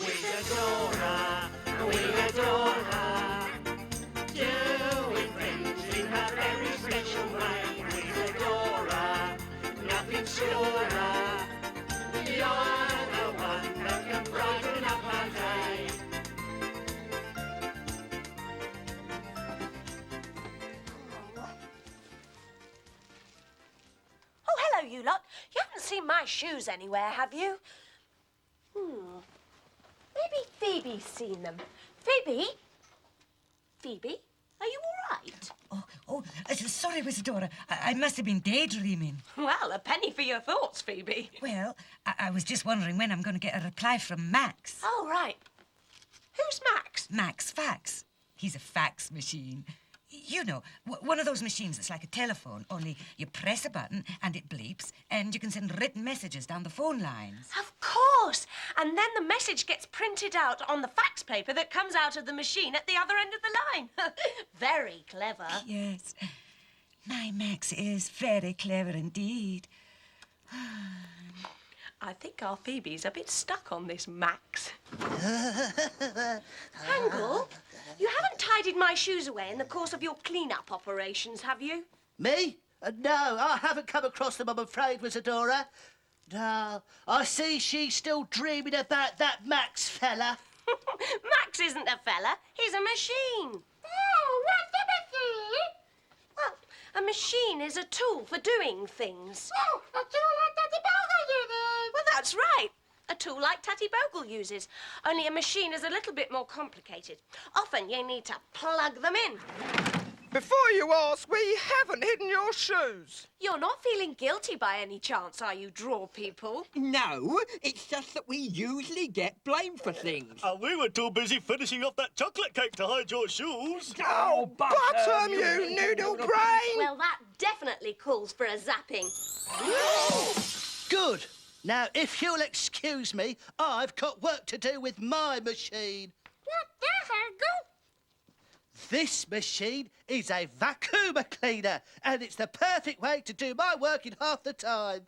Wizadora, we adore her. Doing things in her very special way. Wizadora, nothing surer. You're the one that can brighten up my day. Oh, hello, you lot. You haven't seen my shoes anywhere, have you? Maybe Phoebe's seen them. Phoebe? Phoebe, are you all right? Sorry, Wizadora. I must have been daydreaming. Well, a penny for your thoughts, Phoebe. Well, I was just wondering when I'm going to get a reply from Max. Oh, right. Who's Max? Max Fax. He's a fax machine. You know, one of those machines that's like a telephone, only you press a button and it bleeps and you can send written messages down the phone lines. Of course. And then the message gets printed out on the fax paper that comes out of the machine at the other end of the line. Very clever. Yes. My Max is very clever indeed. I think our Phoebe's a bit stuck on this Max. Hangle, you haven't tidied my shoes away in the course of your clean-up operations, have you? Me? No, I haven't come across them, I'm afraid, Wizadora. No, I see she's still dreaming about that Max fella. Max isn't a fella, he's a machine. Oh, what's a machine? Well, a machine is a tool for doing things. Oh, a tool like Daddy Bogle uses. Well, that's right. A tool like Tatty Bogle uses. Only a machine is a little bit more complicated. Often you need to plug them in. Before you ask, we haven't hidden your shoes. You're not feeling guilty by any chance, are you, draw people? No, it's just that we usually get blamed for things. And we were too busy finishing off that chocolate cake to hide your shoes. Oh, Bottom, you noodle brain! Well, that definitely calls for a zapping. Good. Now, if you'll excuse me, I've got work to do with my machine. What the hell? This machine is a vacuum cleaner, and it's the perfect way to do my work in half the time.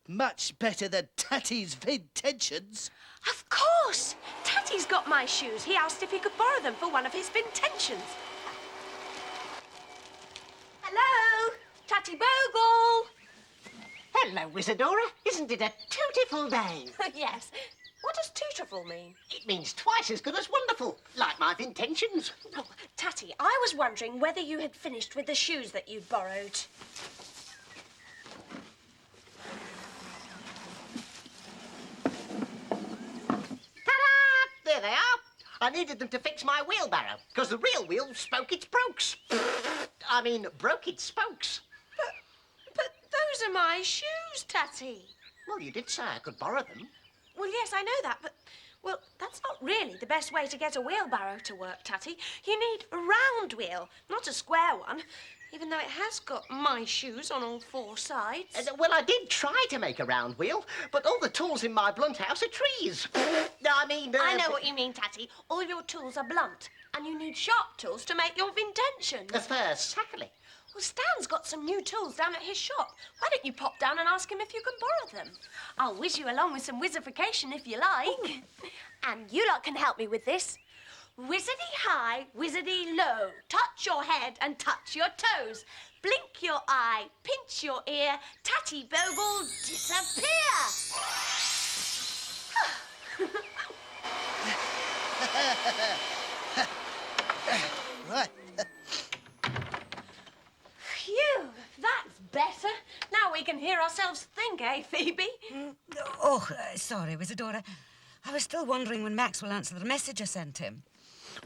Much better than Tatty's Vintentions. Of course! Tatty's got my shoes. He asked if he could borrow them for one of his Vintentions. Hello? Tatty Bogle! Hello, Wizadora. Isn't it a tootiful day? Yes. What does tootiful mean? It means twice as good as wonderful, like my Vintentions. Oh, Tatty, I was wondering whether you had finished with the shoes that you'd borrowed. Ta-da! There they are. I needed them to fix my wheelbarrow, because the real wheel spoke its spokes. I mean, broke its spokes. But those are my shoes, Tatty. Well, you did say I could borrow them. Well, yes, I know that, but, well, that's not really the best way to get a wheelbarrow to work, Tatty. You need a round wheel, not a square one, even though it has got my shoes on all four sides. Well, I did try to make a round wheel, but all the tools in my blunt house are trees. I know what you mean, Tatty. All your tools are blunt, and you need sharp tools to make your Vintentions. Exactly. Well, Stan's got some new tools down at his shop. Why don't you pop down and ask him if you can borrow them? I'll whiz you along with some wizzification if you like. And you lot can help me with this. Wizardy high, wizardy low. Touch your head and touch your toes. Blink your eye, pinch your ear. Tatty Bogle, disappear! Right. Phew, that's better. Now we can hear ourselves think, eh, Phoebe? Sorry, Wizadora. I was still wondering when Max will answer the message I sent him.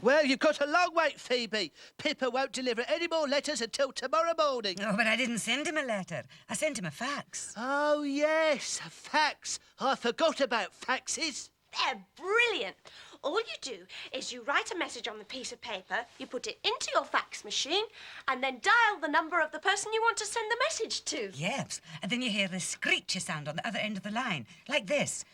Well, you've got a long wait, Phoebe. Pippa won't deliver any more letters until tomorrow morning. Oh, but I didn't send him a letter. I sent him a fax. Oh, yes, a fax. I forgot about faxes. They're brilliant. All you do is you write a message on the piece of paper, you put it into your fax machine, and then dial the number of the person you want to send the message to. Yes, and then you hear this screechy sound on the other end of the line, like this.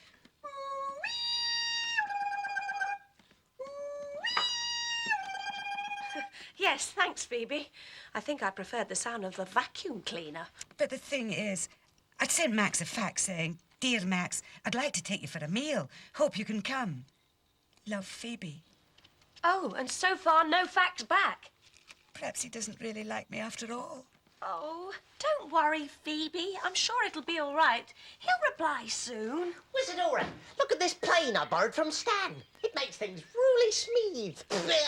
Yes, thanks, Phoebe. I think I preferred the sound of the vacuum cleaner. But the thing is, I'd sent Max a fax saying, "Dear Max, I'd like to take you for a meal. Hope you can come." Love, Phoebe. Oh, and so far no facts back. Perhaps he doesn't really like me after all. Oh, don't worry, Phoebe. I'm sure it'll be all right. He'll reply soon. Wizadora, look at this plane I borrowed from Stan. It makes things really smooth.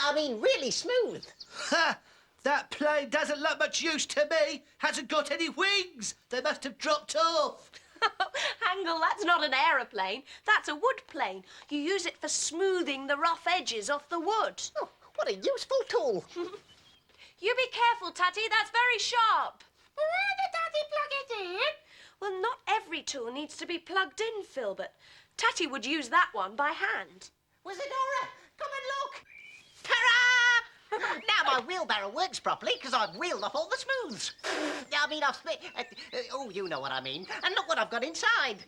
I mean, really smooth. Ha! That plane doesn't look much use to me. Hasn't got any wings. They must have dropped off. Hangle, that's not an aeroplane. That's a wood plane. You use it for smoothing the rough edges off the wood. Oh, what a useful tool. You be careful, Tatty. That's very sharp. Where did Daddy plug it in? Well, not every tool needs to be plugged in, Filbert. Tatty would use that one by hand. Wizadora, come and look. Ta-ra! Now my wheelbarrow works properly because I've wheeled off all the smooths. I mean, I've split... oh, you know what I mean. And look what I've got inside.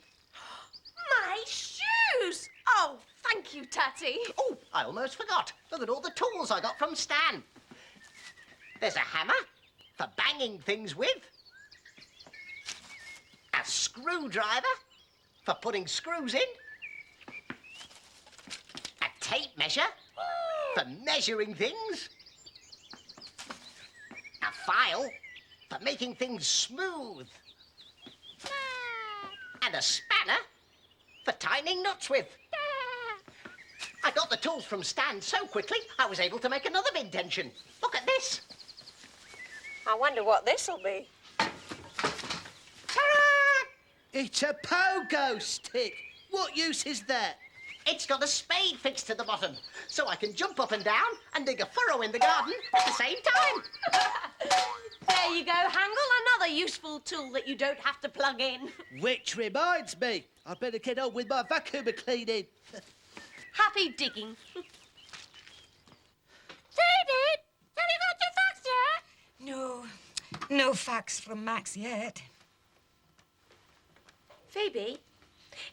My shoes! Oh, thank you, Tatty. Oh, I almost forgot. Look at all the tools I got from Stan. There's a hammer for banging things with. A screwdriver for putting screws in. A tape measure for measuring things. A file for making things smooth. And a spanner for tightening nuts with. I got the tools from Stan so quickly, I was able to make another invention. Look at this. I wonder what this'll be. Ta-ra! It's a pogo stick. What use is that? It's got a spade fixed to the bottom, so I can jump up and down and dig a furrow in the garden at the same time. There you go, Hangle. Another useful tool that you don't have to plug in. Which reminds me, I better get on with my vacuum cleaning. Happy digging. Phoebe, have you got your facts yet? No facts from Max yet. Phoebe,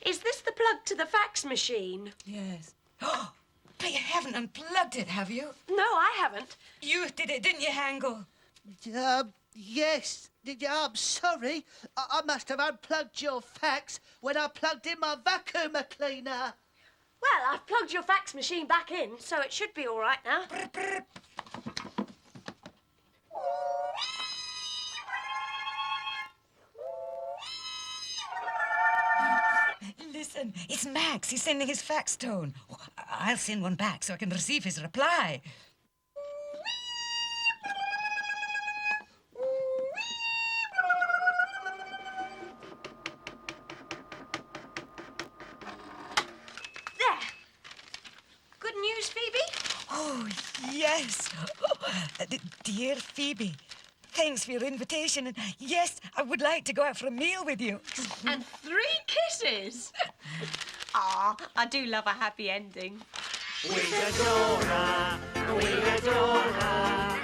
is this the plug to the fax machine? Yes. Oh, but you haven't unplugged it, have you? No, I haven't. You did it, didn't you, Hangle? Yes. I'm sorry. I must have unplugged your fax when I plugged in my vacuum cleaner. Well, I've plugged your fax machine back in, so it should be all right now. Listen, it's Max. He's sending his fax tone. Oh, I'll send one back so I can receive his reply. There. Good news, Phoebe? Oh, yes. Dear Phoebe, thanks for your invitation. And yes, I would like to go out for a meal with you. And 3 kisses. Ah, I do love a happy ending. Wizadora, Wizadora,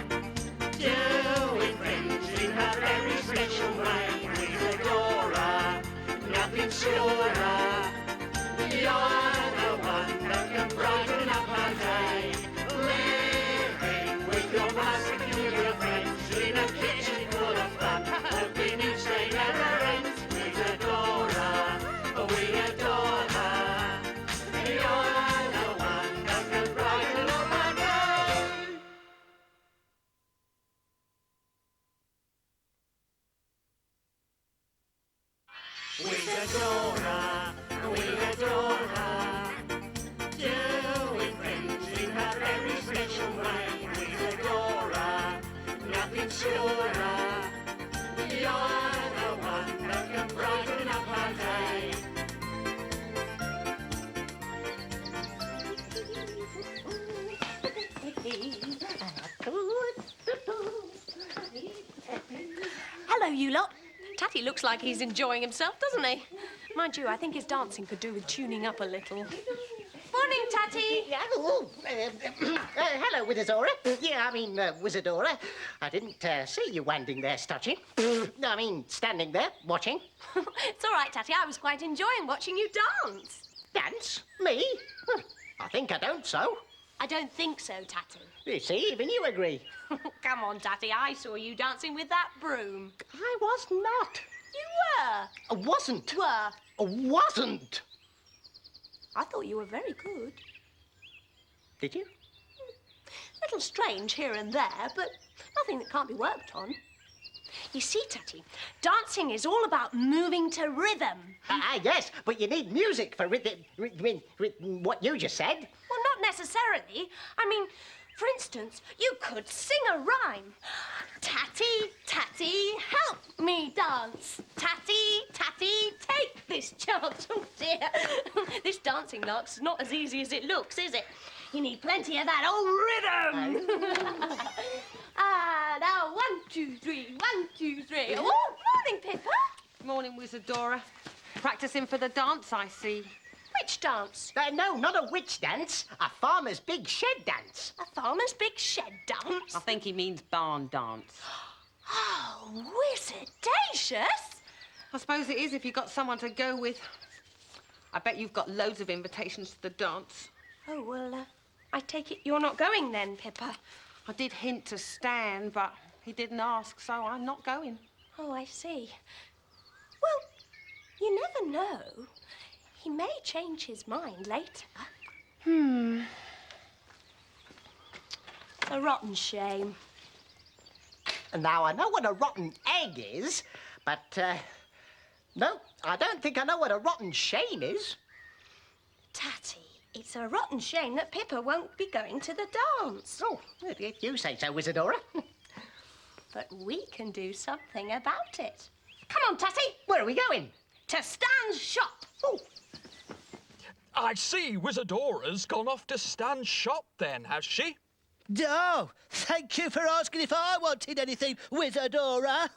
doing things in her very special way. Wizadora, nothing surer. You're the one that can brighten up our day. Living with your most peculiar friends in a kitchen full of fun, hoping each day never ends. Wizadora, we adore her. You're the one that can brighten up our day. Wizadora, we adore her. Doing things in her very special way. Wizadora, nothing surer. You're the one that can brighten up our day. Hello, you lot. Tatty looks like he's enjoying himself, doesn't he? Mind you, I think his dancing could do with tuning up a little. Morning, Tatty. Hello, Wizadora. Yeah, I mean, Wizadora. I didn't see you wanding there, Stutching. I mean, standing there, watching. It's all right, Tatty. I was quite enjoying watching you dance. Dance? Me? I think I don't so. I don't think so, Tatty. You see, even you agree. Come on, Tatty. I saw you dancing with that broom. I was not. You were. I wasn't. Were. I wasn't. I thought you were very good. Did you? A little strange here and there, but nothing that can't be worked on. You see, Tatty, dancing is all about moving to rhythm. Yes, but you need music for what you just said. Well, not necessarily. I mean, for instance, you could sing a rhyme. Tatty, Tatty, help me dance. Tatty, Tatty, take this chance. Oh, dear. This dancing lark's not as easy as it looks, is it? You need plenty of that old rhythm. Now, 1, 2, 3, 1, 2, 3. Oh, morning, Pippa. Morning, Wizadora. Practicing for the dance, I see. Which dance? No, not a witch dance. A farmer's big shed dance. A farmer's big shed dance? I think he means barn dance. Oh, wizardacious. I suppose it is if you've got someone to go with. I bet you've got loads of invitations to the dance. Oh, well, I take it you're not going then, Pippa. I did hint to Stan, but he didn't ask, so I'm not going. Oh, I see. Well, you never know. He may change his mind later. It's a rotten shame. Now, I know what a rotten egg is, but, no, I don't think I know what a rotten shame is. Tatty, it's a rotten shame that Pippa won't be going to the dance. Oh, if you say so, Wizadora. But we can do something about it. Come on, Tatty. Where are we going? To Stan's shop. Oh. I see Wizadora's gone off to Stan's shop then, has she? Oh, thank you for asking if I wanted anything, Wizadora.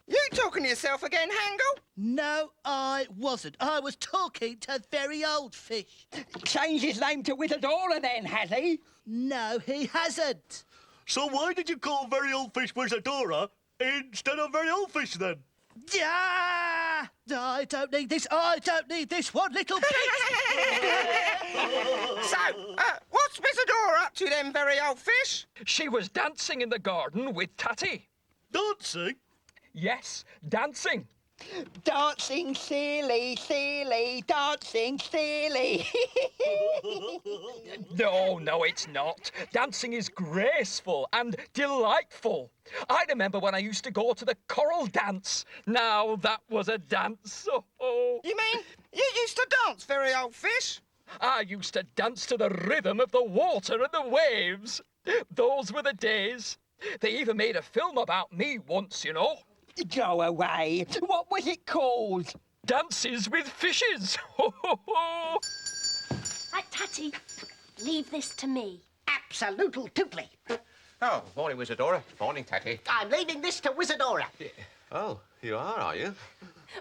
You talking to yourself again, Hangle? No, I wasn't. I was talking to very old fish. Changed his name to Wizadora then, has he? No, he hasn't. So why did you call very old fish Wizadora instead of very old fish then? Ah! I don't need this. I don't need this one little bit. So, what's Wizadora up to then, very old fish? She was dancing in the garden with Tatty. Dancing? Yes, dancing. Dancing silly, silly, dancing silly. No, it's not. Dancing is graceful and delightful. I remember when I used to go to the choral dance. Now that was a dance. Oh. You mean you used to dance, very old fish? I used to dance to the rhythm of the water and the waves. Those were the days. They even made a film about me once, you know. Go away. What was it called? Dances with Fishes. Right, Tatty, leave this to me. Absolutely. Oh, morning, Wizadora. Morning, Tatty. I'm leaving this to Wizadora. Oh, you are you?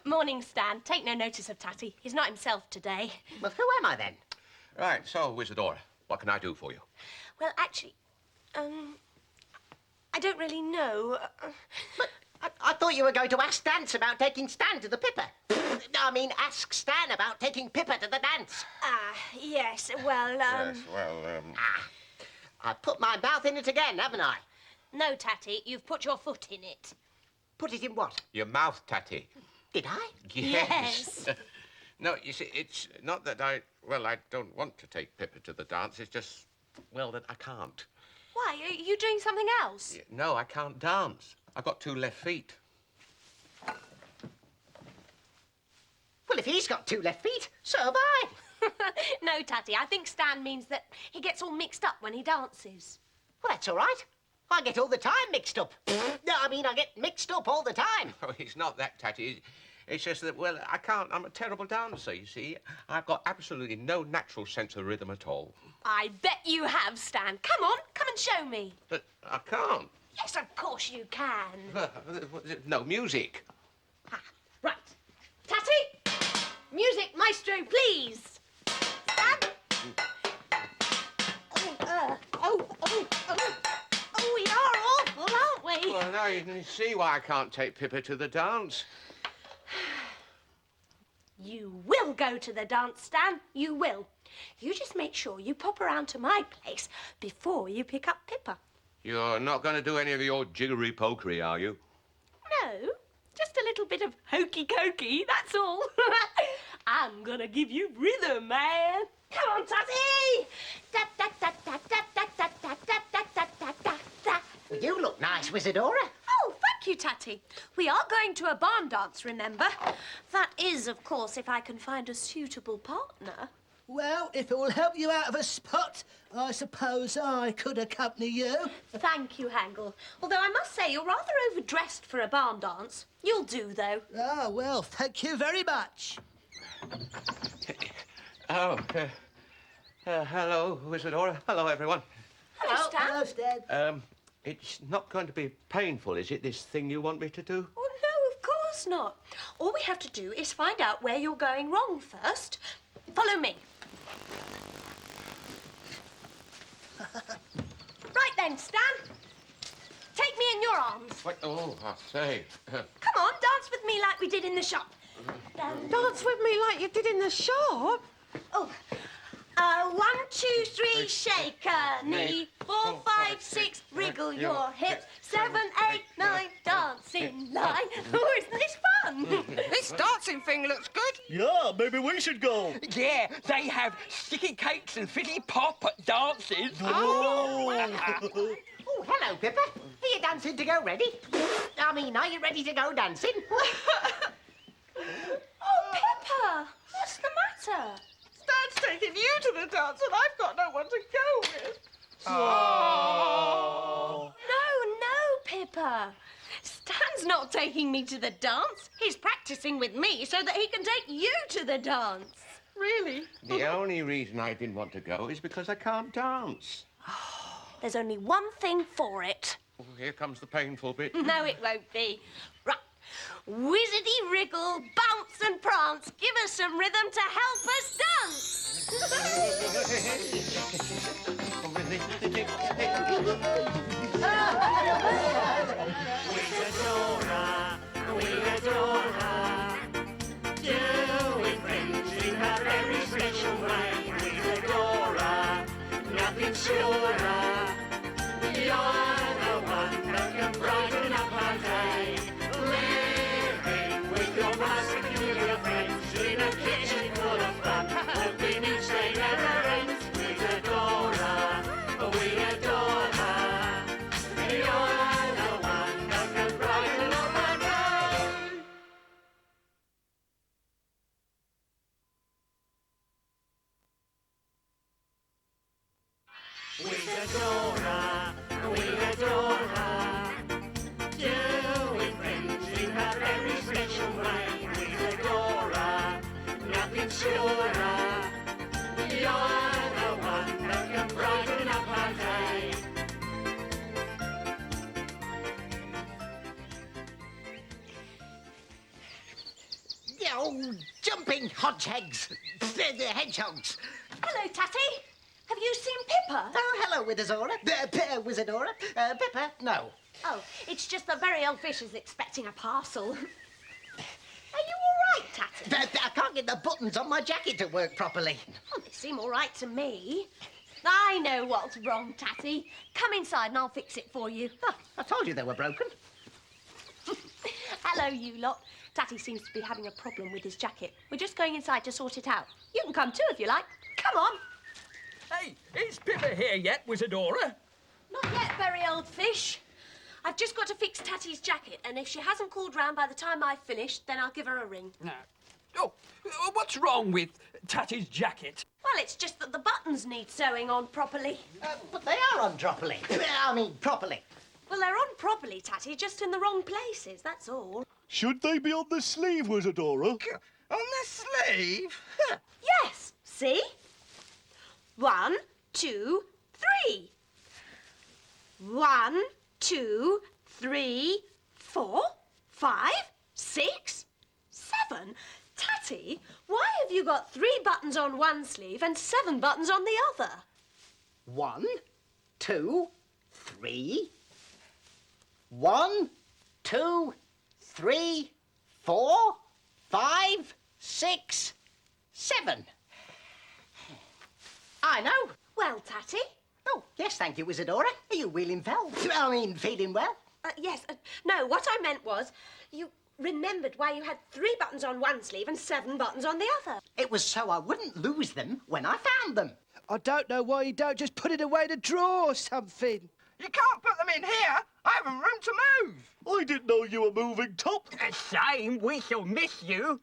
Morning, Stan. Take no notice of Tatty. He's not himself today. Well, who am I then? Right, so, Wizadora, what can I do for you? Well, actually, I don't really know. But I thought you were going to ask Stan about taking Stan to the Pippa. I mean, ask Stan about taking Pippa to the dance. Yes, well, Yes, well, I've put my mouth in it again, haven't I? No, Tatty, you've put your foot in it. Put it in what? your mouth, Tatty. Did I? Yes. No, you see, it's not that I don't want to take Pippa to the dance. It's just, well, that I can't. Why, are you doing something else? No, I can't dance. I've got 2 left feet. Well, if he's got 2 left feet, so have I. No, Tatty, I think Stan means that he gets all mixed up when he dances. Well, that's all right. I get all the time mixed up. No, I mean, I get mixed up all the time. Oh, it's not that, Tatty. It's just that, well, I can't. I'm a terrible dancer, you see. I've got absolutely no natural sense of rhythm at all. I bet you have, Stan. Come on, come and show me. But I can't. Yes, of course you can. No music. Right. Tatty, music maestro, please. Stan. Oh, we are awful, aren't we? Well, now you can see why I can't take Pippa to the dance. You will go to the dance, Stan. You will. You just make sure you pop around to my place before you pick up Pippa. You're not going to do any of your jiggery-pokery, are you? No, just a little bit of hokey-cokey, that's all. I'm gonna give you rhythm, man. Come on, Tatty! Da, da, da, da. You look nice, Wizadora. Oh, thank you, Tatty. We are going to a barn dance, remember? That is, of course, if I can find a suitable partner. Well, if it will help you out of a spot, I suppose I could accompany you. Thank you, Hangle. Although I must say you're rather overdressed for a barn dance. You'll do, though. Ah, well, thank you very much. Oh, hello, Wizadora. Hello, everyone. Hello, Stan. Hello, Stan. It's not going to be painful, is it, this thing you want me to do? Oh, no, of course not. All we have to do is find out where you're going wrong first. Follow me. Right then, Stan. Take me in your arms. What? Oh, I say. Come on, dance with me like we did in the shop. Dance with me like you did in the shop. Oh. 1, 2, 3, shake a knee. 4, 5, 6, wriggle your hips. 7, 8, 9, dance in line. Oh, isn't this fun? This dancing thing looks good. Yeah, maybe we should go. Yeah, they have sticky cakes and fizzy pop at dances. Oh, hello, Pippa. Are you dancing to go ready? I mean, are you ready to go dancing? Oh, Pippa, what's the matter? Stan's taking you to the dance and I've got no one to go with. No, Pippa. Stan's not taking me to the dance. He's practicing with me so that he can take you to the dance. Really? The only reason I didn't want to go is because I can't dance. There's only one thing for it. Oh, here comes the painful bit. No, it won't be. Right. Wizardy wriggle, bounce and prance. Give us some rhythm to help us Wizadora, Wizadora, doing things in her very special way. Wizadora, nothing surer. You're the one that can brighten up our day. Living with your most peculiar friends in a kitchen full of fun, hoping each day never ends. Wizadora, we adore her. You're the one that can brighten up our day. Wizadora, we adore her. Doing things in her very special way. Wizadora, nothing surer. You're the one that can brighten up our day. Oh, jumping hodgeheads. The hedgehogs. Hello, Tatty. Have you seen Pippa? Oh, hello, Wizadora. Wizadora. Pippa, no. Oh, it's just the very old fish is expecting a parcel. Are you all right, Tatty? I can't get the buttons on my jacket to work properly. Oh, they seem all right to me. I know what's wrong, Tatty. Come inside and I'll fix it for you. Oh, I told you they were broken. Hello, you lot. Tatty seems to be having a problem with his jacket. We're just going inside to sort it out. You can come too if you like. Come on. Hey, is Pippa here yet, Wizadora? Not yet, very old fish. I've just got to fix Tatty's jacket, and if she hasn't called round by the time I've finished, then I'll give her a ring. No. Oh, what's wrong with Tatty's jacket? Well, it's just that the buttons need sewing on properly. But they are on properly. I mean, properly. Well, they're on properly, Tatty, just in the wrong places, that's all. Should they be on the sleeve, Wizadora? On the sleeve? Yes, see? 1, 2, 3. 1, 2, 3, 4, 5, 6, 7. Tatty, why have you got 3 buttons on one sleeve and 7 buttons on the other? 1, 2, 3. 1, 2, 3, 4, 5, 6, 7. I know. Well, Tatty? Oh, yes, thank you, Wizadora. Are you feeling well? Yes. No, what I meant was, you remembered why you had 3 buttons on one sleeve and 7 buttons on the other. It was so I wouldn't lose them when I found them. I don't know why you don't just put it away in a drawer or something. You can't put them in here. I haven't room to move. I didn't know you were moving, Top. Shame, we shall miss you.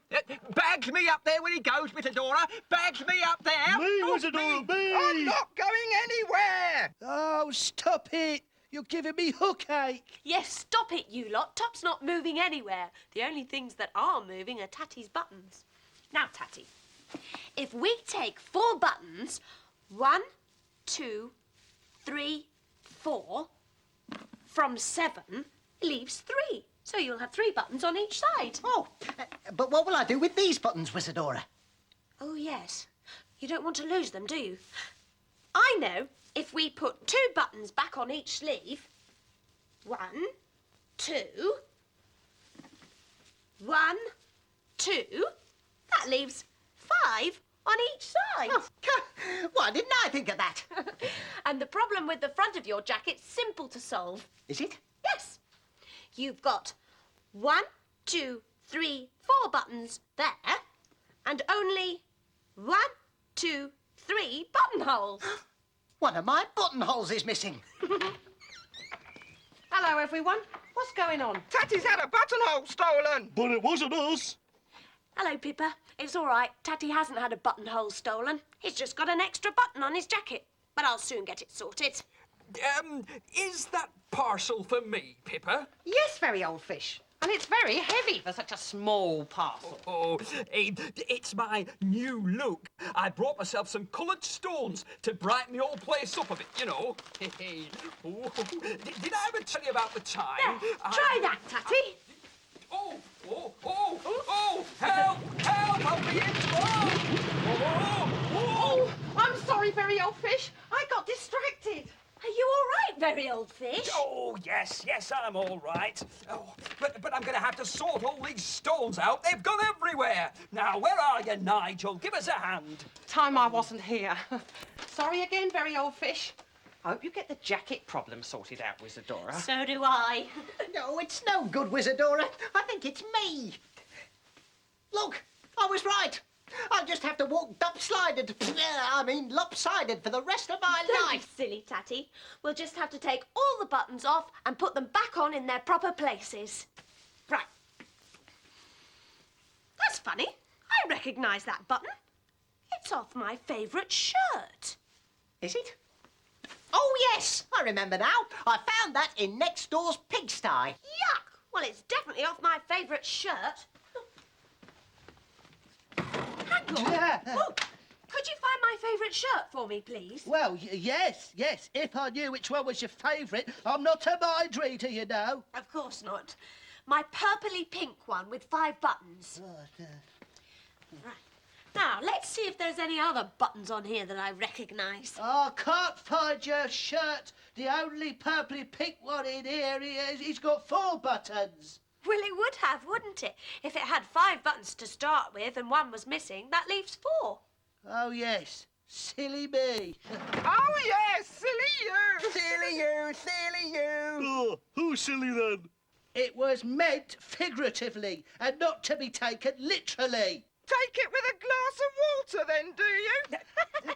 Bags me up there when he goes, Wizadora. Bags me up there. Me, Wizadora, me! I'm not going anywhere. Oh, stop it. You're giving me hookache. Yes, stop it, you lot. Top's not moving anywhere. The only things that are moving are Tatty's buttons. Now, Tatty, if we take 4 buttons, 1, 2, 3, 4, from 7 leaves 3. So you'll have 3 buttons on each side. Oh, but what will I do with these buttons, Wizadora? Oh, yes. You don't want to lose them, do you? I know. If we put 2 buttons back on each sleeve, 1, 2, 1, 2, that leaves 5 on each side. Oh, why didn't I think of that? And the problem with the front of your jacket's simple to solve. Is it? Yes. You've got 1, 2, 3, 4 buttons there, and only 1, 2, 3 buttonholes. One of my buttonholes is missing. Hello, everyone. What's going on? Tatty's had a buttonhole stolen. But it wasn't us. Hello, Pippa. It's all right. Tatty hasn't had a buttonhole stolen. He's just got an extra button on his jacket. But I'll soon get it sorted. Is that parcel for me, Pippa? Yes, very old fish. And it's very heavy for such a small parcel. Oh, it's my new look. I brought myself some coloured stones to brighten the old place up a bit, you know. Oh, did I ever tell you about the time? There, try that, Tatty. Help! I'll be in tomorrow! Oh, I'm sorry, very old fish. I got distracted. Are you all right, very old fish? Oh, yes, I'm all right. Oh, but I'm going to have to sort all these stones out. They've gone everywhere. Now, where are you, Nigel? Give us a hand. Time I wasn't here. Sorry again, very old fish. I hope you get the jacket problem sorted out, Wizadora. So do I. No, it's no good, Wizadora. I think it's me. Look, I was right. I'll just have to walk lopsided for the rest of my Don't be life. silly, Tatty. We'll just have to take all the buttons off and put them back on in their proper places. Right. That's funny. I recognise that button. It's off my favourite shirt. Is it? Oh, yes, I remember now. I found that in next door's pigsty. Yuck! Well, it's definitely off my favourite shirt. Hang on. Oh, could you find my favourite shirt for me, please? Well, yes. If I knew which one was your favourite, I'm not a mind reader, you know. Of course not. My purpley pink one with 5 buttons. Right. Now, let's see if there's any other buttons on here that I recognise. I can't find your shirt. The only purpley pink one in here, he's got 4 buttons. Well, it would have, wouldn't it? If it had 5 buttons to start with and 1 was missing, that leaves 4. Oh, yes. Silly me. Oh, yes, silly you. Silly you. Oh, who's silly then? It was meant figuratively and not to be taken literally. Take it with a glass of water then, do you?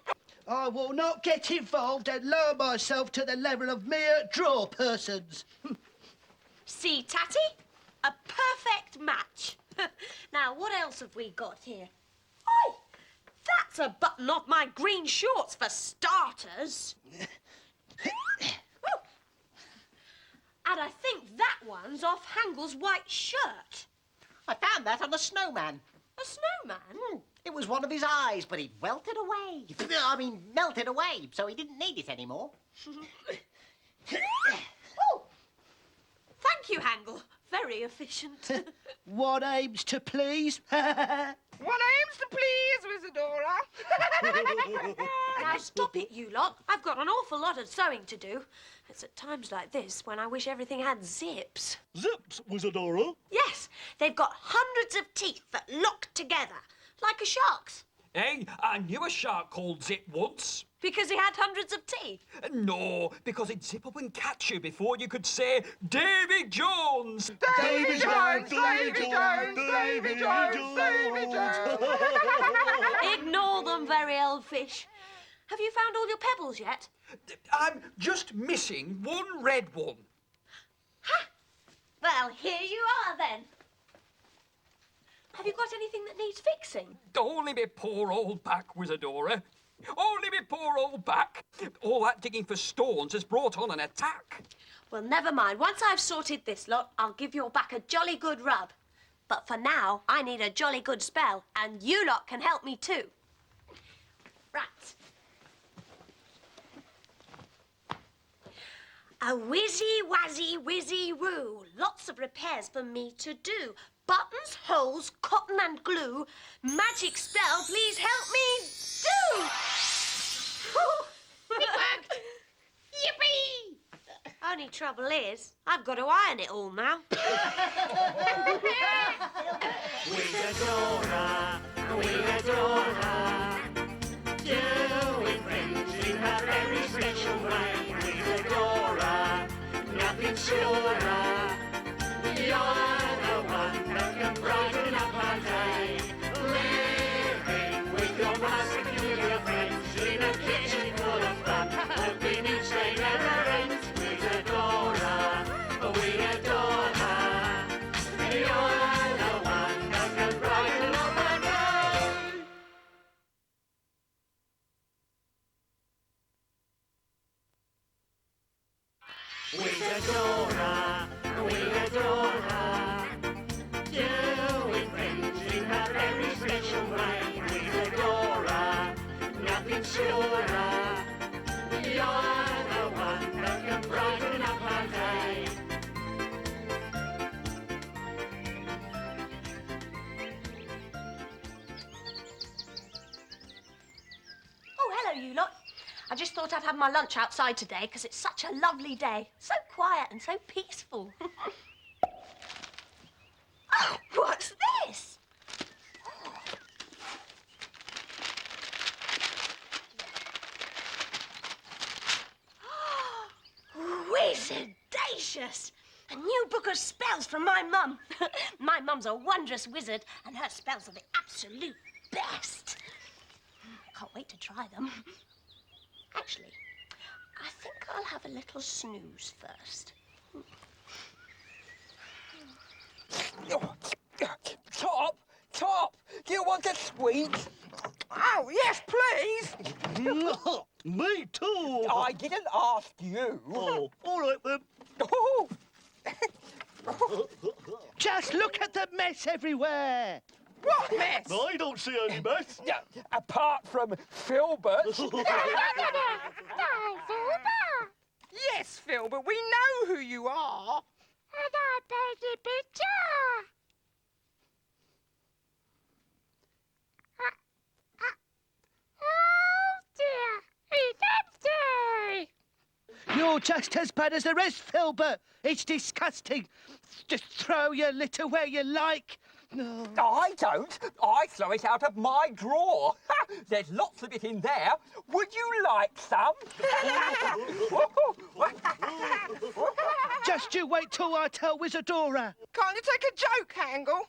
I will not get involved and lower myself to the level of mere draw persons. See, Tatty? A perfect match. Now, what else have we got here? Oi! That's a button off my green shorts, for starters. Oh. And I think that one's off Hangel's white shirt. I found that on a snowman. A snowman? It was one of his eyes, but it melted away, so he didn't need it anymore. Oh! Thank you, Hangel. Very efficient. One aims to please. One aims to please, Wizadora. Now stop it, you lot. I've got an awful lot of sewing to do. It's at times like this when I wish everything had zips. Zips, Wizadora. Yes, they've got hundreds of teeth that lock together, like a shark's. Hey, I knew a shark called Zip once. Because he had hundreds of teeth? No, because he'd zip up and catch you before you could say, Davy Jones! Davy Jones, Davy Jones, Davy Jones, Davy Jones. Ignore them, very old fish. Have you found all your pebbles yet? I'm just missing one red one. Ha! Well, here you are, then. Have you got anything that needs fixing? Only me poor old back, Wizadora. Only me poor old back. All that digging for stones has brought on an attack. Well, never mind. Once I've sorted this lot, I'll give your back a jolly good rub. But for now, I need a jolly good spell, and you lot can help me too. Right. A whizzy-wazzy-whizzy-woo. Lots of repairs for me to do. Buttons, holes, cotton and glue. Magic spell, please help me do. It worked! Yippee! Only trouble is, I've got to iron it all now. Wizadora, Wizadora, doing things in her very special way. Wizadora, nothing surer. You're the one that can brighten up our day. Living with your most peculiar friends in a kitchen full of fun. Hoping each day never ends. Wizadora, we adore her. You're the one that can brighten up our day. Wizadora, we adore her. Doing things in her very special way. Wizadora, nothing surer. You're the one that can brighten up our day. Oh, hello, you lot. I just thought I'd have my lunch outside today because it's such a lovely day. So quiet and so peaceful. Oh, what's this? Wizardacious! A new book of spells from my mum. My mum's a wondrous wizard, and her spells are the absolute best. Can't wait to try them. Actually, I think I'll have a little snooze first. Top, do you want a sweet? Oh, yes, please. Me too. I didn't ask you. Oh, all right then. Oh. Just look at the mess everywhere. What mess? I don't see any mess. Yeah, apart from Filbert. Yes, Phil, but we know who you are. And I paid the picture. Oh dear, it's empty. You're just as bad as the rest, Filbert. It's disgusting. Just throw your litter where you like. No. I don't. I throw it out of my drawer. There's lots of it in there. Would you like some? Just you wait till I tell Wizadora. Can't you take a joke, Hangle?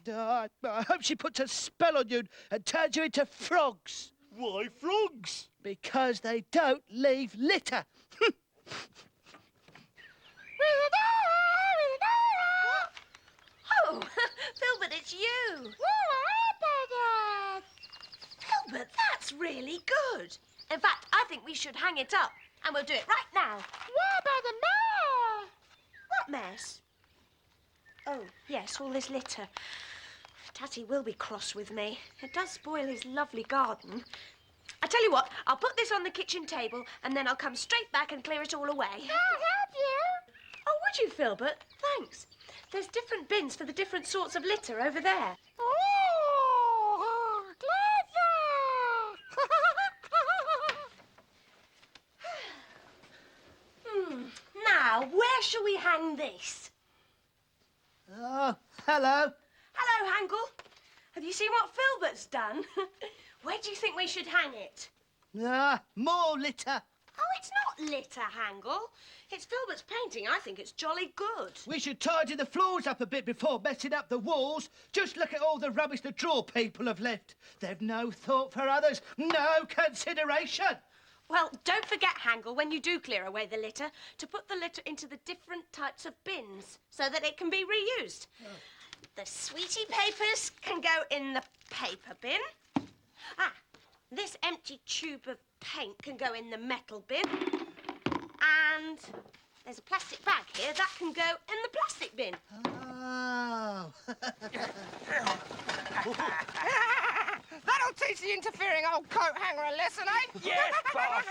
I hope she puts a spell on you and turns you into frogs. Why frogs? Because they don't leave litter. Oh, Filbert, it's you. Filbert, that's really good. In fact, I think we should hang it up, and we'll do it right now. What mess? Oh, yes, all this litter. Tatty will be cross with me. It does spoil his lovely garden. I tell you what, I'll put this on the kitchen table, and then I'll come straight back and clear it all away. I'll help you. Oh, would you, Filbert? Thanks. There's different bins for the different sorts of litter over there. Oh, clever. Now, where shall we hang this? Oh, hello. Hello, Hangle. Have you seen what Filbert's done? Where do you think we should hang it? Ah, more litter. Oh, it's not litter, Hangle. It's Filbert's painting. I think it's jolly good. We should tidy the floors up a bit before messing up the walls. Just look at all the rubbish the draw people have left. They've no thought for others, no consideration. Well, don't forget, Hangle, when you do clear away the litter, to put the litter into the different types of bins so that it can be reused. The sweetie papers can go in the paper bin. Ah, this empty tube of paint can go in the metal bin. And there's a plastic bag here that can go in the plastic bin. Oh. That'll teach the interfering old coat hanger a lesson, eh? Yes, boss.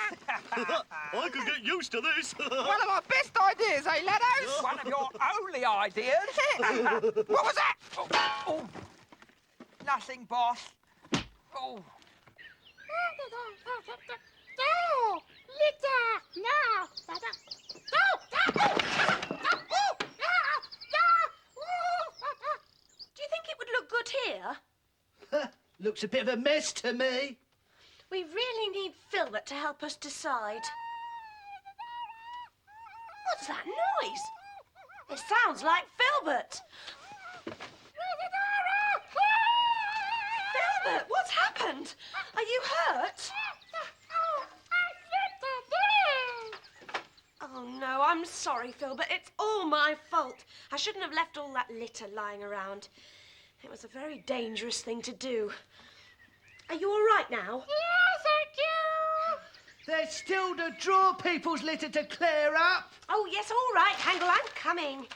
I could get used to this. One of my best ideas, eh, laddos? One of your only ideas. What was that? Oh, nothing, boss. Oh. No! Litter! No! Do you think it would look good here? Looks a bit of a mess to me. We really need Filbert to help us decide. What's that noise? It sounds like Filbert. Filbert, what's happened? Are you hurt? Oh, no, I'm sorry, Filbert. It's all my fault. I shouldn't have left all that litter lying around. It was a very dangerous thing to do. Are you all right now? Yes, thank you! There's still the draw people's litter to clear up. Oh, yes, all right, Hangle, I'm coming.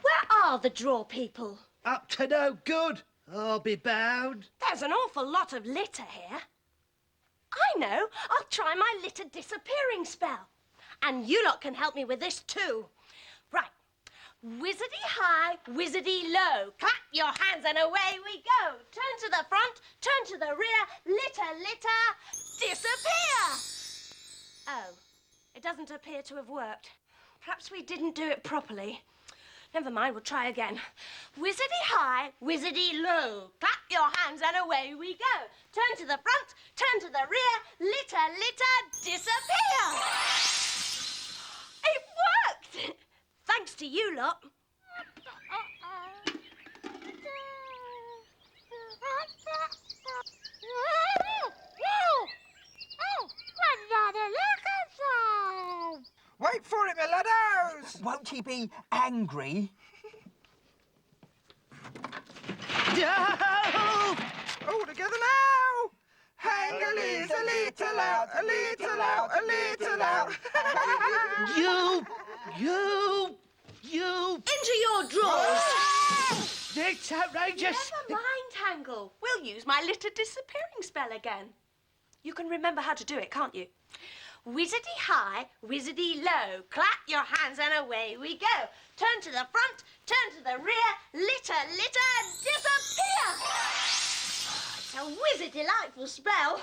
Where are the draw people? Up to no good, I'll be bound. There's an awful lot of litter here. I know. I'll try my litter disappearing spell. And you lot can help me with this too. Right. Wizardy high, wizardy low. Clap your hands and away we go. Turn to the front, turn to the rear. Litter, litter, disappear. Oh, it doesn't appear to have worked. Perhaps we didn't do it properly. Never mind, we'll try again. Wizardy high, wizardy low. Clap your hands and away we go. Turn to the front, turn to the rear. Litter, litter, disappear. It worked! Thanks to you lot. Wait for it, my laddos! Won't he be angry? No! All together now! Hangle is a little out, a little out, a little out. You! Into your drawers. It's outrageous. Never mind, Hangle. We'll use my litter disappearing spell again. You can remember how to do it, can't you? Wizardy high, wizardy low. Clap your hands and away we go. Turn to the front, turn to the rear. Litter, litter, disappear. It's a wizard delightful spell.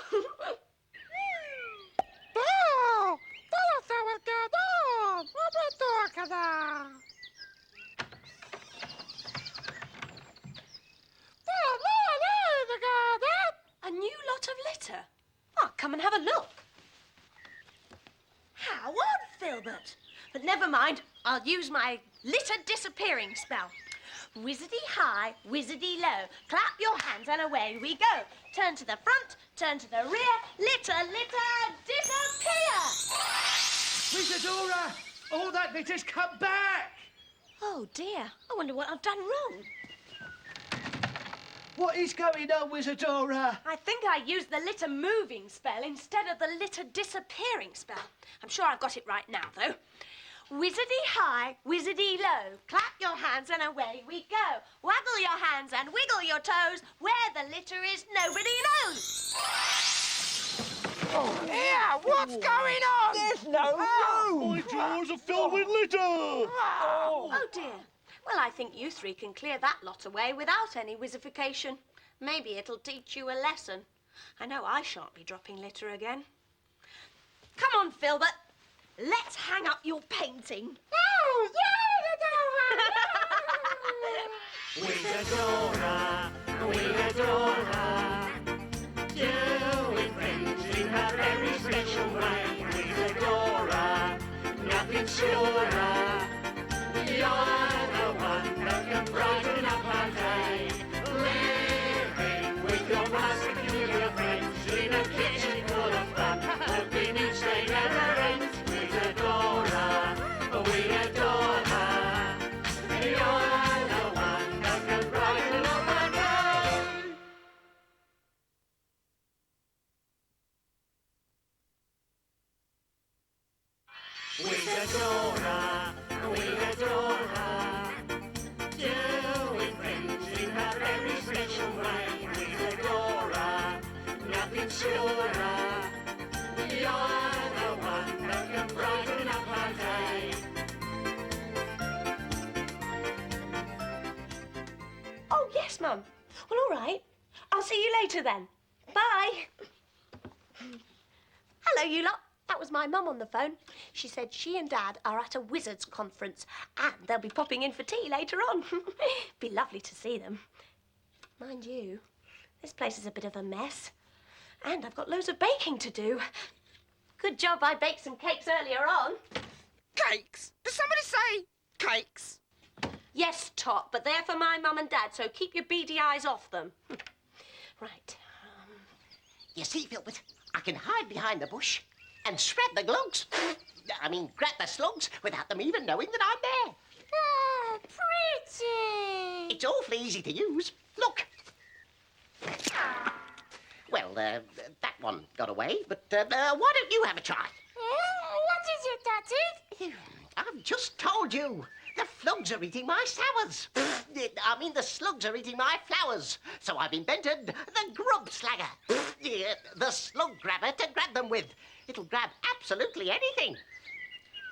A new lot of litter. Oh, come and have a look. How odd, Filbert. But never mind, I'll use my litter disappearing spell. Wizardy high, wizardy low. Clap your hands and away we go. Turn to the front, turn to the rear. Litter, litter, disappear. Wizadora, all that litter's come back. Oh, dear. I wonder what I've done wrong. What is going on, Wizadora? I think I used the litter moving spell instead of the litter disappearing spell. I'm sure I've got it right now, though. Wizardy high, wizardy low. Clap your hands and away we go. Waggle your hands and wiggle your toes. Where the litter is, nobody knows. Oh, yeah, what's going on? There's no room. My drawers are filled with litter. Oh, dear. Well, I think you three can clear that lot away without any wizzification. Maybe it'll teach you a lesson. I know I shan't be dropping litter again. Come on, Filbert. Let's hang up your painting. Wizadora, Wizadora, special way. Wizadora, nothing surer. You're the one that can brighten up our day. Living with your most peculiar friends in a kitchen full of fun, hoping each day never ends. Wizadora, we adore her. You're the one that can brighten up our day. Wizadora, we adore her. Doing things in her very special way. Wizadora, nothing surer. You're the one that can brighten up our day. Oh, yes, Mum. Well, all right. I'll see you later then. Bye. Hello, you lot. That was my mum on the phone. She said she and Dad are at a Wizards conference and they'll be popping in for tea later on. Be lovely to see them. Mind you, this place is a bit of a mess. And I've got loads of baking to do. Good job I baked some cakes earlier on. Cakes? Did somebody say cakes? Yes, Tot, but they're for my mum and Dad, so keep your beady eyes off them. Right. You see, Filbert, I can hide behind the bush and shred the glugs. Grab the slugs without them even knowing that I'm there. Oh, pretty. It's awfully easy to use. Look. Well, that one got away, but why don't you have a try? What is it, Daddy? I've just told you. The flugs are eating my sours. The slugs are eating my flowers. So I've invented the grub slagger. The slug grabber to grab them with. It'll grab absolutely anything.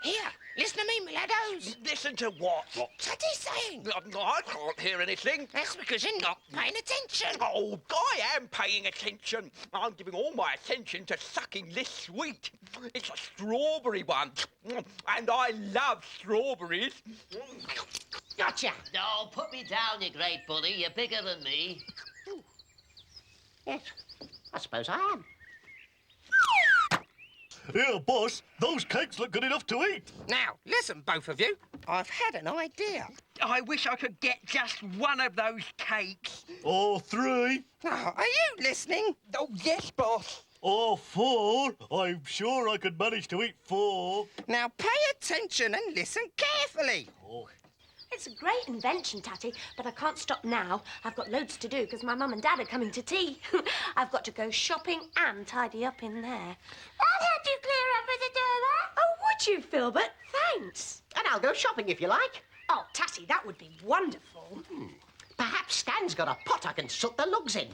Here, listen to me, my laddos. Listen to what? What's he saying? I can't hear anything. That's because you're not paying attention. Oh, I am paying attention. I'm giving all my attention to sucking this sweet. It's a strawberry one, and I love strawberries. Gotcha. No, put me down, you great bully. You're bigger than me. Yes, I suppose I am. Here, boss, those cakes look good enough to eat. Now, listen, both of you. I've had an idea. I wish I could get just one of those cakes. Or 3. Oh, are you listening? Oh, yes, boss. Or 4. I'm sure I could manage to eat 4. Now, pay attention and listen carefully. Oh. It's a great invention, Tatty, but I can't stop now. I've got loads to do because my mum and Dad are coming to tea. I've got to go shopping and tidy up in there. I'll help you clear up, Wizadora. Oh, would you, Filbert? Thanks. And I'll go shopping if you like. Oh, Tatty, that would be wonderful. Perhaps Stan's got a pot I can soot the lugs in.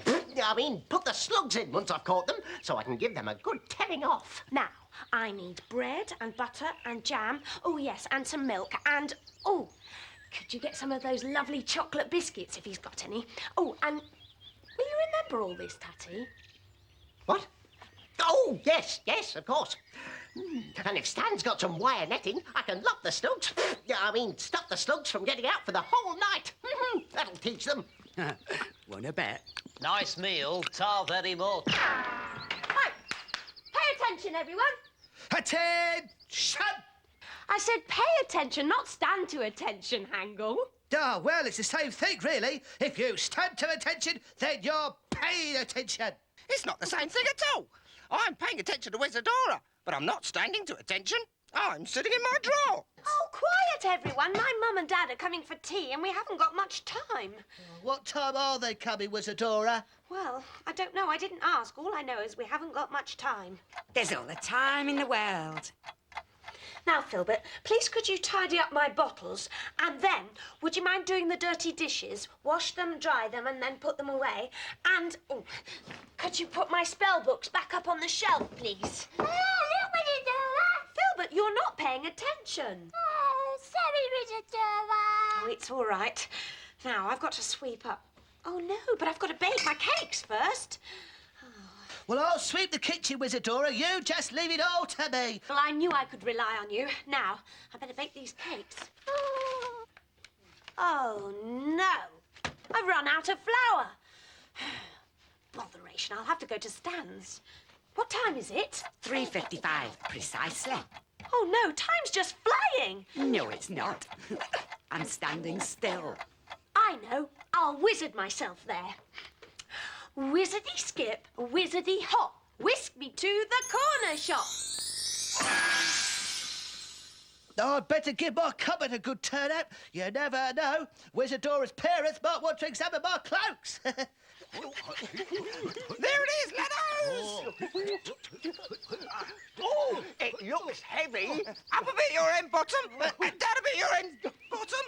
Put the slugs in once I've caught them, so I can give them a good telling off. Now, I need bread and butter and jam. Oh, yes, and some milk and... Oh, could you get some of those lovely chocolate biscuits if he's got any? Oh, and will you remember all this, Tatty? What? Oh, yes, of course. And if Stan's got some wire netting, I can lock the slugs. Stop the slugs from getting out for the whole night. That'll teach them. Wanna bet? Nice meal, tar very much. Right, pay attention, everyone. Attention! I said pay attention, not stand to attention, Hangle. Ah, well, it's the same thing, really. If you stand to attention, then you're paying attention. It's not the same thing at all. I'm paying attention to Wizadora, but I'm not standing to attention. I'm sitting in my drawer. Oh, quiet, everyone. My mum and Dad are coming for tea and we haven't got much time. What time are they coming, Wizadora? Well, I don't know. I didn't ask. All I know is we haven't got much time. There's all the time in the world. Now, Filbert, please could you tidy up my bottles and then would you mind doing the dirty dishes, wash them, dry them and then put them away? And could you put my spell books back up on the shelf, please? Oh, look, Wizadora. Filbert, you're not paying attention. Oh, sorry, Wizadora. Oh, it's all right. Now, I've got to sweep up. Oh, no, but I've got to bake my cakes first. Well, I'll sweep the kitchen, Wizadora. You just leave it all to me. Well, I knew I could rely on you. Now, I better bake these cakes. Oh, no. I've run out of flour. Botheration, I'll have to go to Stan's. What time is it? 3:55, precisely. Oh, no, time's just flying. No, it's not. I'm standing still. I know. I'll wizard myself there. Wizardy skip, wizardy hop, whisk me to the corner shop. I'd better give my cupboard a good turnout. You never know. Wizadora's parents might want to examine my cloaks. There it is, ladders! Oh, it looks heavy. Up a bit your end, bottom, and down a bit your end, bottom.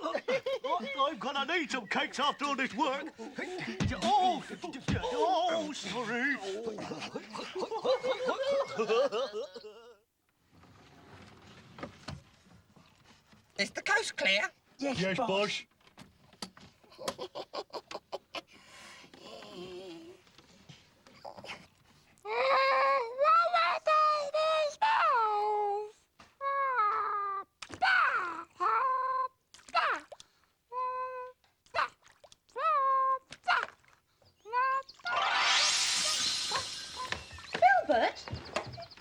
I'm gonna need some cakes after all this work. Sorry. Is the coast clear? Yes, boss. Filbert,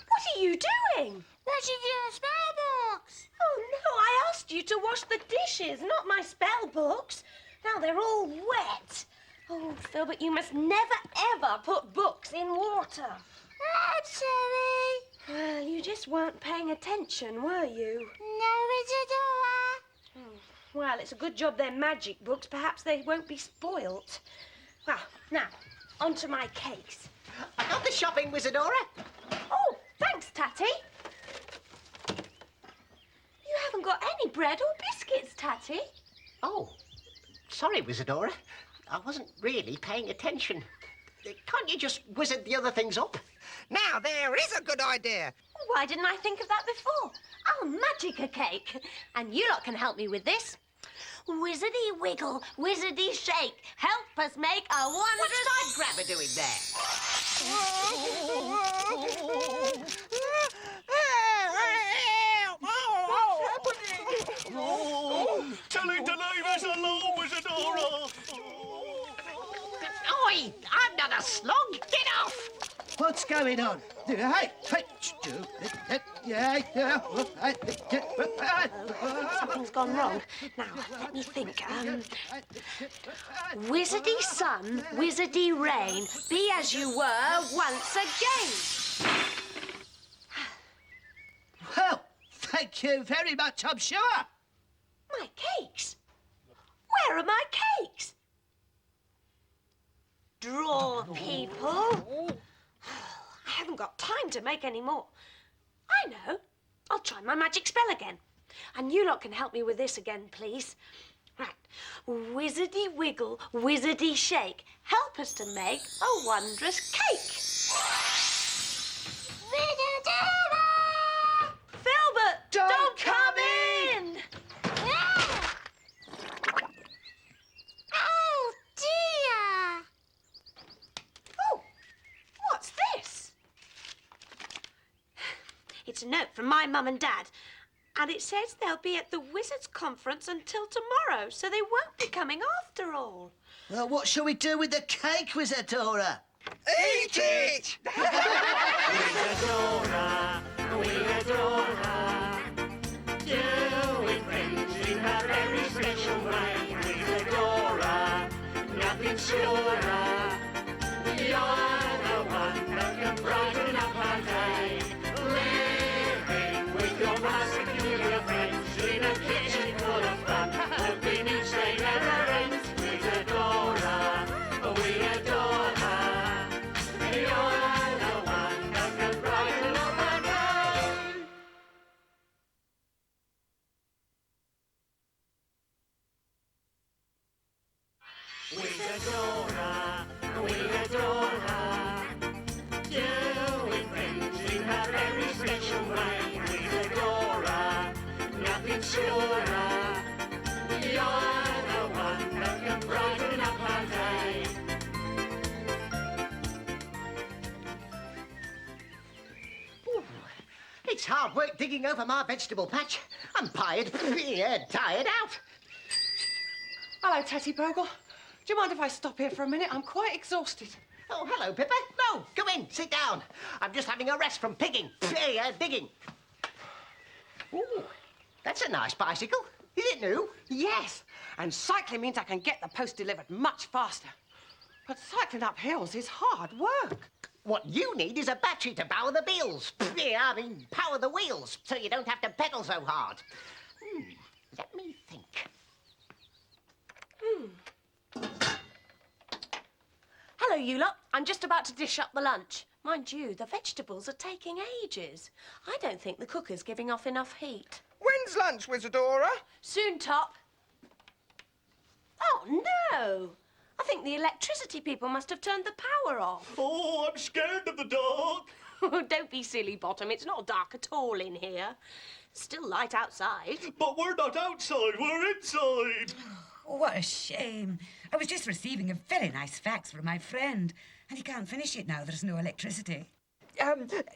what are you doing? Washing your spell books. Oh, no, I asked you to wash the dishes, not my spell books. Now they're all wet. Oh, Filbert, you must never, ever put books in water. I'm sorry. Well, you just weren't paying attention, were you? No, Wizadora. Well, it's a good job they're magic books. Perhaps they won't be spoilt. Well, now, on to my cakes. I got the shopping, Wizadora. Oh, thanks, Tatty. You haven't got any bread or biscuits, Tatty. Oh, sorry, Wizadora. I wasn't really paying attention. Can't you just wizard the other things up? Now, there is a good idea. Why didn't I think of that before? I'll magic a cake. And you lot can help me with this. Wizardy wiggle, wizardy shake. Help us make a wondrous... What's my grabber doing there? Tell it to leave us alone, Wizadora. Oi! I'm not a slug! Get off! What's going on? Hey, Something's gone wrong. Now, let me think. Wizardy sun, wizardy rain, be as you were once again. Well, thank you very much, I'm sure. My cakes? Where are my cakes? Draw, people. I haven't got time to make any more. I know. I'll try my magic spell again. And you lot can help me with this again, please. Right. Wizardy wiggle, wizardy shake. Help us to make a wondrous cake. Wizadora! Filbert, don't come in! Oh, dear. Oh, what's this? It's a note from my mum and dad. And it says they'll be at the Wizards' Conference until tomorrow, so they won't be coming after all. Well, what shall we do with the cake, Wizadora? Eat it! Wizadora, Wizadora, doing things in a very special way. Wizadora, nothing surer. You're the one that can brighten up our day. Living with your most peculiar friends in a kitchen full of fun. Hoping each day never ends. Wizadora, Wizadora, you're the one that can brighten up our day. Wizadora, Wizadora, doing things in a very special way. Wizadora, nothing surer. You're the one that can brighten up our day. Ooh, it's hard work digging over my vegetable patch. I'm tired, tired out. Hello, Tatty Bogle. Do you mind if I stop here for a minute? I'm quite exhausted. Oh, hello, Pippa. No, come in, sit down. I'm just having a rest from digging. Ooh, that's a nice bicycle. Is it new? Yes, and cycling means I can get the post delivered much faster. But cycling up hills is hard work. What you need is a battery to power the power the wheels, so you don't have to pedal so hard. Let me think. Hello, you lot. I'm just about to dish up the lunch. Mind you, the vegetables are taking ages. I don't think the cooker's giving off enough heat. When's lunch, Wizadora? Soon, Top. Oh, no! I think the electricity people must have turned the power off. Oh, I'm scared of the dark. Don't be silly, Bottom. It's not dark at all in here. Still light outside. But we're not outside, we're inside. Oh, what a shame. I was just receiving a very nice fax from my friend, and he can't finish it now there's no electricity.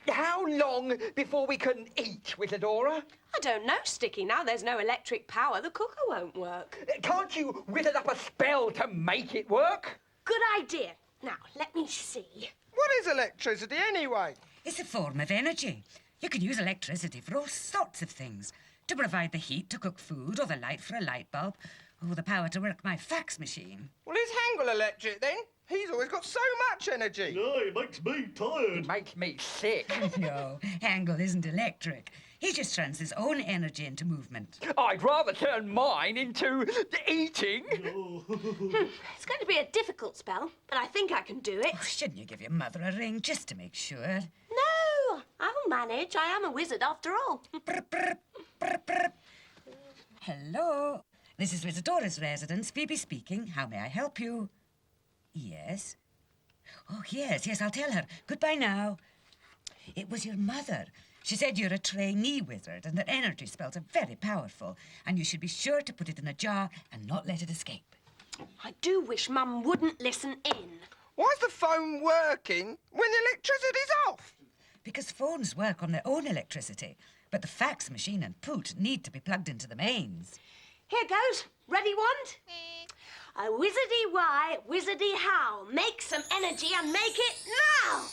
How long before we can eat, Wizadora? I don't know, Sticky. Now there's no electric power, the cooker won't work. Can't you wizard up a spell to make it work? Good idea. Now, let me see. What is electricity anyway? It's a form of energy. You can use electricity for all sorts of things. To provide the heat to cook food, or the light for a light bulb, or the power to work my fax machine. Well, is Hangle electric then? He's always got so much energy. Yeah, it makes me tired. It makes me sick. No, Hangle isn't electric. He just turns his own energy into movement. I'd rather turn mine into eating. It's going to be a difficult spell, but I think I can do it. Oh, shouldn't you give your mother a ring just to make sure? No, I'll manage. I am a wizard after all. Hello. This is Wizadora's residence. Phoebe speaking. How may I help you? Yes. Oh, yes, I'll tell her. Goodbye now. It was your mother. She said you're a trainee wizard and that energy spells are very powerful and you should be sure to put it in a jar and not let it escape. I do wish Mum wouldn't listen in. Why's the phone working when the electricity's off? Because phones work on their own electricity, but the fax machine and Poot need to be plugged into the mains. Here goes. Ready, Wand? A wizardy why, wizardy how. Make some energy and make it now!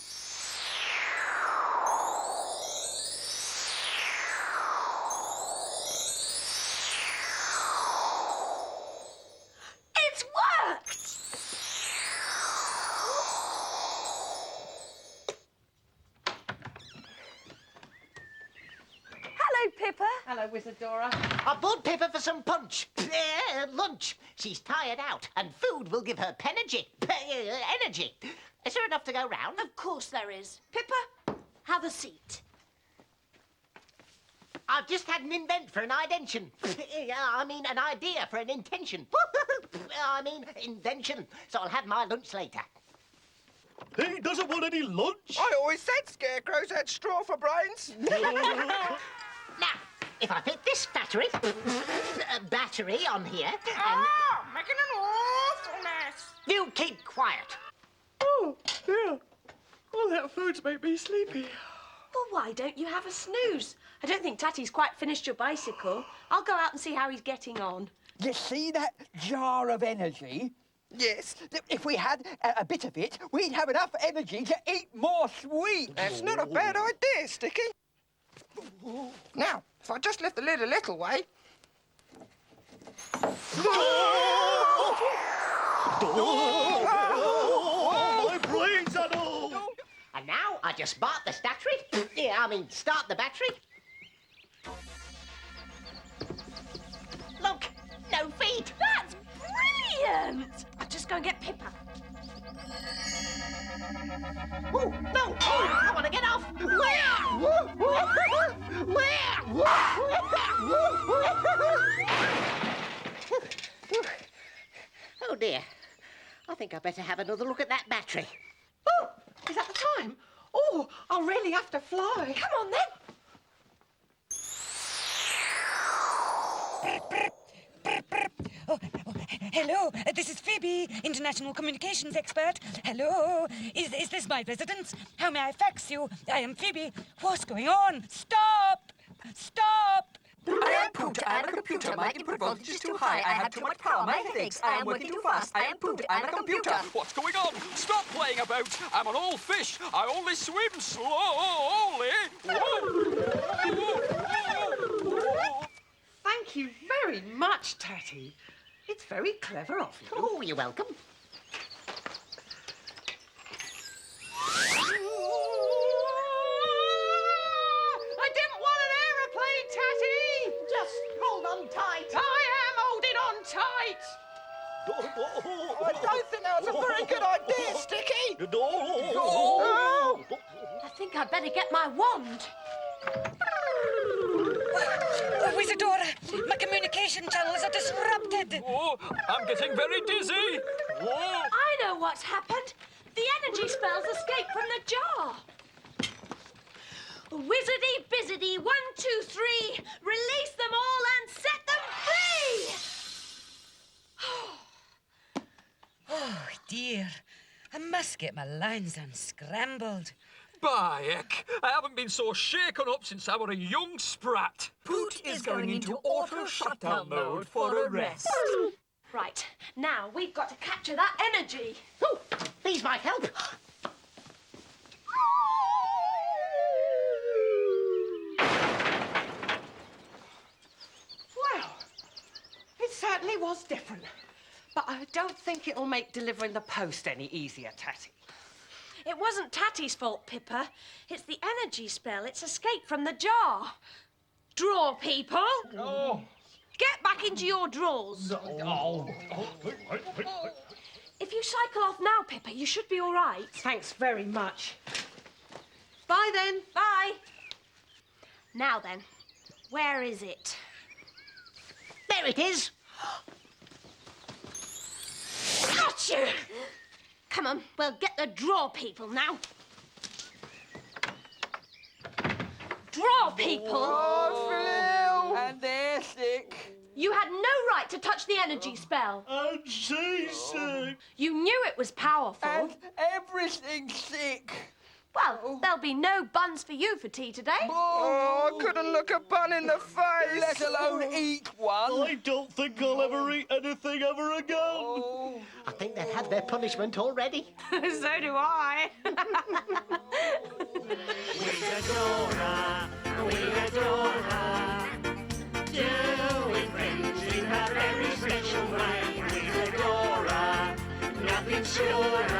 It's worked! Hello, Pippa. Hello, Wizadora. I bought Pippa for some lunch. She's tired out, and food will give her energy. Energy. Is there enough to go round? Of course there is. Pippa, have a seat. I've just had an invent for an invention. An idea for an intention. Invention. So I'll have my lunch later. He doesn't want any lunch. I always said scarecrows had straw for brains. Now, if I fit this battery on here, and... Making an awful mess. You keep quiet. Oh, yeah. Oh, that food's made me sleepy. Well, why don't you have a snooze? I don't think Tatty's quite finished your bicycle. I'll go out and see how he's getting on. You see that jar of energy? Yes. If we had a bit of it, we'd have enough energy to eat more sweets. That's not a bad idea, Sticky. Now, if I just lift the lid a little way... My brains are all. And now I just start the battery. Start the battery. Look, no feet. That's brilliant! I'll just go and get Pippa. Oh, no! Oh, I want to get off! Oh, dear. I think I better have another look at that battery. Oh, is that the time? Oh, I'll really have to fly. Come on, then. Oh, hello, this is Phoebe, international communications expert. Hello, is this my residence? How may I fax you? I am Phoebe. What's going on? Stop! Stop! I am Poot. I am a computer computer. My input voltage is too high. I have too much power. My headaches. I am working too fast. I am pooped. I'm a computer. What's going on? Stop playing about. I'm an old fish. I only swim slowly. Thank you very much, Tatty. It's very clever of you. Oh, you're welcome. I didn't want an aeroplane, Tatty! Just hold on tight. I am holding on tight! I don't think that was a very good idea, Sticky. I think I'd better get my wand. Oh, Wizadora, my communication channels are disrupted. Oh, I'm getting very dizzy. Oh. I know what's happened. The energy spells escaped from the jar. Wizardy, bizzardy, 1, 2, 3. Release them all and set them free. Oh, dear. I must get my lines unscrambled. By heck, I haven't been so shaken up since I were a young sprat. Poot is going into auto shutdown mode for a rest. Right, now we've got to capture that energy. Oh, these might help. Well, it certainly was different. But I don't think it'll make delivering the post any easier, Tatty. It wasn't Tatty's fault, Pippa. It's the energy spell. It's escaped from the jar. Draw, people. Oh. Get back into your drawers. Oh. If you cycle off now, Pippa, you should be all right. Thanks very much. Bye, then. Bye. Now then, where is it? There it is. Gotcha! Come on, we'll get the draw people now. Draw people! And they're sick. You had no right to touch the energy spell. And she's sick. You knew it was powerful. And everything's sick. Well, there'll be no buns for you for tea today. Oh, I couldn't look a bun in the face. Let alone eat one. I don't think I'll ever eat anything ever again. Oh. I think they've had their punishment already. So do I. Wizadora, we adore her. Doing things in her very special way. Wizadora, nothing surer.